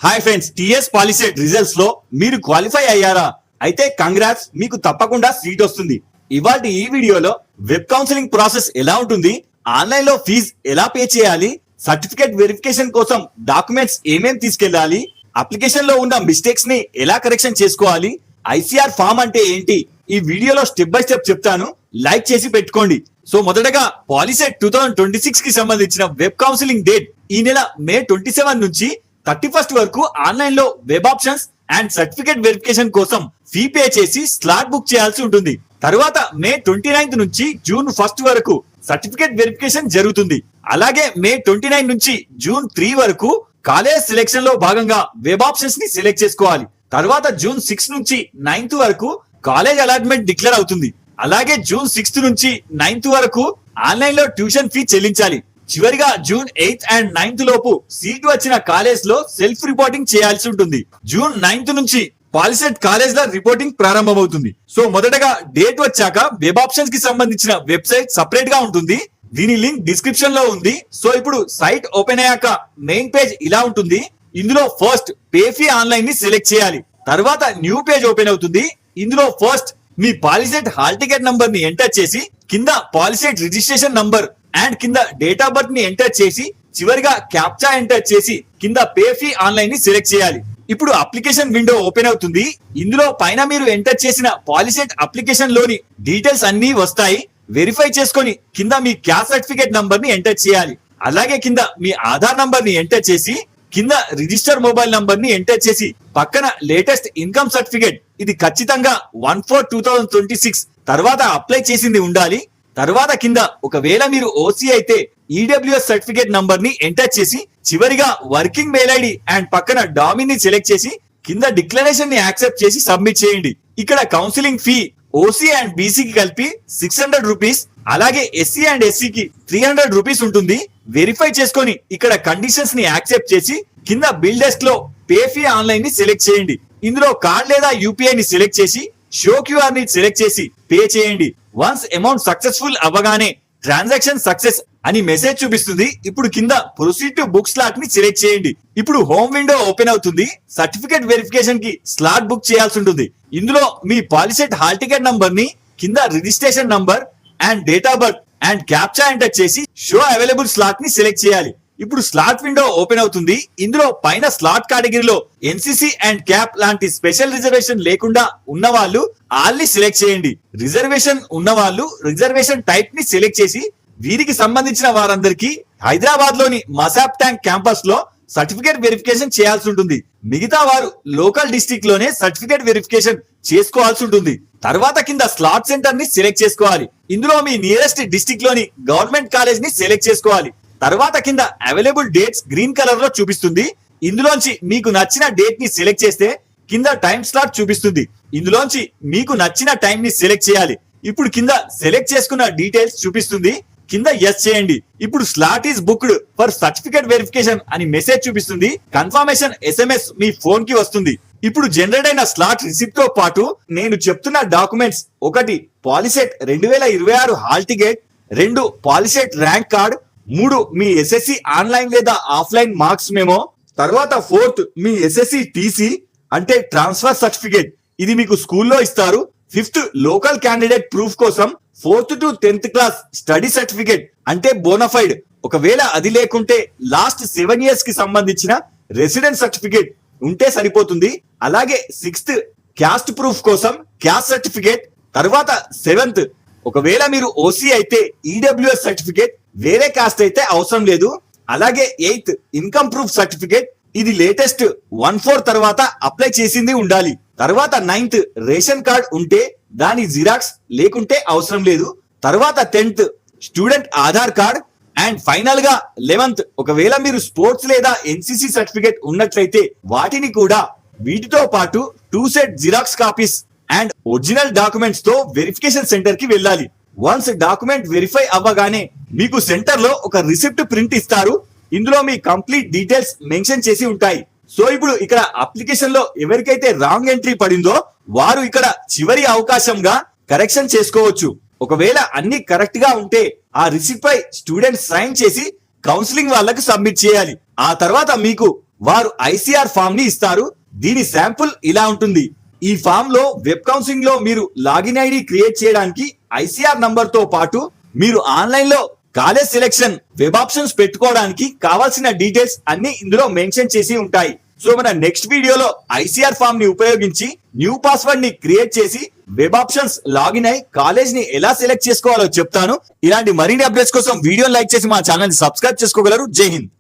Hi friends, TS POLYCET results లో మీరు qualify అయ్యారా? అయితే కంగ్రాట్స్, మీకు తప్పకుండా సీట్ వస్తుంది. ఇవాళ ఈ వీడియోలో వెబ్ కౌన్సిలింగ్ ప్రాసెస్ ఎలా ఉంటుంది, ఆన్లైన్ లో ఫీజు ఎలా పే చేయాలి, సర్టిఫికేట్ వెరిఫికేషన్ కోసం డాక్యుమెంట్స్ ఏమేం తీసుకెళ్లాలి, అప్లికేషన్ లో ఉన్న మిస్టేక్స్ ని ఎలా కరెక్షన్ చేసుకోవాలి, ఐసీఆర్ ఫామ్ అంటే ఏంటి, ఈ వీడియోలో స్టెప్ బై స్టెప్ చెప్తాను. లైక్ చేసి పెట్టుకోండి. సో మొదటగా పాలిసెట్ 2026 కి సంబంధించిన వెబ్ కౌన్సిలింగ్ డేట్ ఈ నెల మే 27 నుంచి 31 వరకు ఆన్లైన్ లో web options and certificate verification కోసం ఫీ పే చేసి స్లాట్ బుక్ చేయాల్సి ఉంటుంది. తర్వాత మే 29 నుంచి జూన్ 1 వరకు సర్టిఫికేట్ వెరిఫికేషన్ జరుగుతుంది. అలాగే మే 29 నుంచి జూన్ 3 వరకు కాలేజ్ సెలెక్షన్ లో భాగంగా వెబ్ ఆప్షన్స్ ని సెలెక్ట్ చేసుకోవాలి. తర్వాత జూన్ 6 నుంచి 9 వరకు కాలేజ్ అలాట్మెంట్ డిక్లేర్ అవుతుంది. అలాగే జూన్ 6 నుంచి 9 వరకు ఆన్లైన్ లో ట్యూషన్ ఫీ చెల్లించాలి. చివరిగా జూన్ 8 అండ్ 9 లోపు సీట్ వచ్చిన కాలేజ్ లో సెల్ఫ్ రిపోర్టింగ్ చేయాల్సి ఉంటుంది. జూన్ 9 నుంచి పాలిసెట్ కాలేజ్ లో రిపోర్టింగ్ ప్రారంభమవుతుంది. సో మొదటగా డేట్ వచ్చాక వెబ్ ఆప్షన్స్ కి సంబంధించిన వెబ్సైట్ సపరేట్ గా ఉంటుంది. దీని లింక్ డిస్క్రిప్షన్ లో ఉంది. సో ఇప్పుడు సైట్ ఓపెన్ అయ్యాక మెయిన్ పేజ్ ఇలా ఉంటుంది. ఇందులో ఫస్ట్ పే ఫీ ఆన్లైన్ ని సెలెక్ట్ చేయాలి. తర్వాత న్యూ పేజ్ ఓపెన్ అవుతుంది. ఇందులో ఫస్ట్ మీ పాలిసెట్ హాల్ టికెట్ నంబర్ ని ఎంటర్ చేసి కింద పాలిసెట్ రిజిస్ట్రేషన్ నంబర్ అండ్ కింద డేట్ ఆఫ్ బర్త్ ని ఎంటర్ చేసి చివరిగా క్యాప్చా ఎంటర్ చేసి కింద పే ఫీ ఆన్లైన్ ని సెలెక్ట్ చేయాలి. ఇప్పుడు అప్లికేషన్ విండో ఓపెన్ అవుతుంది. ఇందులో పైన మీరు ఎంటర్ చేసిన పాలిసెట్ అప్లికేషన్ లోని డీటెయిల్స్ అన్ని వస్తాయి. వెరిఫై చేసుకొని కింద మీ క్యాస్ట్ సర్టిఫికేట్ నంబర్ ని ఎంటర్ చేయాలి. అలాగే కింద మీ ఆధార్ నంబర్ ని ఎంటర్ చేసి కింద రిజిస్టర్ మొబైల్ నంబర్ ని ఎంటర్ చేసి పక్కన లేటెస్ట్ ఇన్కమ్ సర్టిఫికేట్, ఇది ఖచ్చితంగా 1/4/2026 తర్వాత అప్లై చేసింది ఉండాలి. తర్వాత కింద ఒకవేళ మీరు ఓసీ అయితే ఈడబ్ల్యూఎస్ సర్టిఫికేట్ నంబర్ ని ఎంటర్ చేసి చివరిగా వర్కింగ్ మెయిల్ ఐడి అండ్ పక్కన డామిన్ ని సెలెక్ట్ చేసి కింద డిక్లరేషన్ ని యాక్సెప్ట్ చేసి సబ్మిట్ చేయండి. ఇక్కడ కౌన్సిలింగ్ ఫీ ఓసీ అండ్ బీసీకి కలిపి 600 రూపీస్, అలాగే ఎస్సీ అండ్ ఎస్సీకి 300 రూపీస్ ఉంటుంది. వెరిఫై చేసుకొని ఇక్కడ కండిషన్స్ ని యాక్సెప్ట్ చేసి కింద బిల్ డెస్క్ లో పే ఫీ ఆన్లైన్ ని సెలెక్ట్ చేయండి. ఇందులో కార్డ్ లేదా యూపీఐ ని సెలెక్ట్ చేసి షో క్యూఆర్ ని సెలెక్ట్ చేసి పే చేయండి. వన్స్ అమౌంట్ సక్సెస్ఫుల్ అవ్వగానే ట్రాన్సాక్షన్ సక్సెస్ అని మెసేజ్ చూపిస్తుంది. ఇప్పుడు కింద ప్రొసీడ్ టు బుక్ స్లాట్ ని సెలెక్ట్ చేయండి. ఇప్పుడు హోమ్ విండో ఓపెన్ అవుతుంది. సర్టిఫికేట్ వెరిఫికేషన్ కి స్లాట్ బుక్ చేయాల్సి ఉంటుంది. ఇందులో మీ పాలిసెట్ హాల్ టికెట్ నంబర్ ని కింద registration number and date of birth and captcha enter చేసి షో అవైలబుల్ స్లాట్ ని సెలెక్ట్ చేయాలి. ఇప్పుడు స్లాట్ విండో ఓపెన్ అవుతుంది. ఇందులో పైన స్లాట్ కేటగిరీలో ఎన్సీసీ అండ్ క్యాప్ లాంటి స్పెషల్ రిజర్వేషన్ లేకుండా ఉన్న వాళ్ళు ఆల్ ని సెలెక్ట్ చేయండి. రిజర్వేషన్ ఉన్న వాళ్ళు రిజర్వేషన్ టైప్ ని సెలెక్ట్ చేసి వీరికి సంబంధించిన వారందరికీ హైదరాబాద్ లోని మసాబ్ ట్యాంక్ క్యాంపస్ లో సర్టిఫికేట్ వెరిఫికేషన్ చేయాల్సి ఉంటుంది. మిగతా వారు లోకల్ డిస్ట్రిక్ట్ లోనే సర్టిఫికేట్ వెరిఫికేషన్ చేసుకోవాల్సి ఉంటుంది. తర్వాత కింద స్లాట్ సెంటర్ ని సెలెక్ట్ చేసుకోవాలి. ఇందులో మీ నియరెస్ట్ డిస్ట్రిక్ట్ లోని గవర్నమెంట్ కాలేజ్ ని సెలెక్ట్ చేసుకోవాలి. తర్వాత కింద అవైలబుల్ డేట్స్ గ్రీన్ కలర్ లో చూపిస్తుంది. ఇందులోంచి మీకు నచ్చిన డేట్ ని సెలెక్ట్ చేస్తే కింద టైం స్లాట్ చూపిస్తుంది. ఇందులోంచి మీకు నచ్చిన టైం ని సెలెక్ట్ చేయాలి. ఇప్పుడు కింద సెలెక్ట్ చేసుకున్న డీటెయిల్స్ చూపిస్తుంది. కింద ఎస్ చేయండి. ఇప్పుడు slot is booked for certificate verification అని మెసేజ్ చూపిస్తుంది. కన్ఫర్మేషన్ ఎస్ఎంఎస్ మీ ఫోన్ కి వస్తుంది. ఇప్పుడు జనరేట్ అయిన స్లాట్ రిసిప్ట్ తో పాటు నేను చెప్తున్న documents: 1 POLYCET 2026 hall ticket, 2 POLYCET rank card, 3 మీ ఎస్ఎస్సి ఆన్లైన్ లేదా ఆఫ్లైన్ మార్క్స్ మెమో, తర్వాత 4th మీ ఎస్ఎస్సి టీసీ అంటే ట్రాన్స్ఫర్ సర్టిఫికేట్, ఇది మీకు స్కూల్లో ఇస్తారు. 5th లోకల్ క్యాండిడేట్ ప్రూఫ్ కోసం 4th to 10th class study certificate అంటే బోనఫైడ్, ఒకవేళ అది లేకుంటే లాస్ట్ 7 years కి సంబంధించిన రెసిడెన్స్ సర్టిఫికేట్ ఉంటే సరిపోతుంది. అలాగే 6th క్యాస్ట్ ప్రూఫ్ కోసం క్యాస్ట్ సర్టిఫికేట్. తర్వాత 7th ఒకవేళ మీరు ఓసీ అయితే ఈడబ్ల్యూఎస్ సర్టిఫికేట్, వేరే కాస్ట్ అయితే అవసరం లేదు. అలాగే 8th ఇన్కమ్ ప్రూఫ్ సర్టిఫికేట్, ఇది లేటెస్ట్ 1/4 తర్వాత అప్లై చేసింది ఉండాలి. తర్వాత 9th రేషన్ కార్డ్ ఉంటే దాని జిరాక్స్, లేకుంటే అవసరం లేదు. తర్వాత 10th student Aadhaar card. And final గా 11th ఒకవేళ మీరు స్పోర్ట్స్ లేదా ఎన్సీసీ సర్టిఫికేట్ ఉన్నట్లయితే వాటిని కూడా వీటితో పాటు 2 set xerox copies and original documents తో వెరిఫికేషన్ సెంటర్ కి వెళ్ళాలి. వన్స్ డాక్యుమెంట్ వెరిఫై అవ్వగానే మీకు సెంటర్ లో ఒక రిసిప్ట్ ప్రింట్ ఇస్తారు. ఇందులో మీ కంప్లీట్ డీటెయిల్స్ మెన్షన్ చేసి ఉంటాయి. సో ఇప్పుడు ఇక్కడ అప్లికేషన్ లో ఎవరికైతే రాంగ్ ఎంట్రీ పడిందో వారు ఇక్కడ చివరి అవకాశంగా కరెక్షన్ చేసుకోవచ్చు. ఒకవేళ అన్ని కరెక్ట్ గా ఉంటే ఆ రిసిప్ట్ పై స్టూడెంట్ సైన్ చేసి కౌన్సిలింగ్ వాళ్ళకి సబ్మిట్ చేయాలి. ఆ తర్వాత మీకు వారు ఐసీఆర్ ఫామ్ ని ఇస్తారు. దీని శాంపుల్ ఇలా ఉంటుంది. ఈ ఫామ్ లో వెబ్ కౌన్సిలింగ్ లో మీరు లాగిన్ ఐడి క్రియేట్ చేయడానికి ఐసీఆర్ నంబర్ తో పాటు మీరు ఆన్లైన్ లో కాలేజ్ సెలెక్షన్, వెబ్ ఆప్షన్స్ పెట్టుకోవడానికి కావాల్సిన డీటెయిల్స్ అన్ని ఇందులో మెన్షన్ చేసి ఉంటాయి. సో మన నెక్స్ట్ వీడియోలో ఐసీఆర్ ఫామ్ ని ఉపయోగించి న్యూ పాస్వర్డ్ ని క్రియేట్ చేసి వెబ్ ఆప్షన్స్ లాగిన్ అయి కాలేజ్ ని ఎలా సెలెక్ట్ చేసుకోవాలో చెప్తాను. ఇలాంటి మరిన్ని అప్డేట్స్ కోసం వీడియో లైక్ చేసి మా ఛానల్ ని సబ్స్క్రైబ్ చేసుకోగలరు. జై హింద్.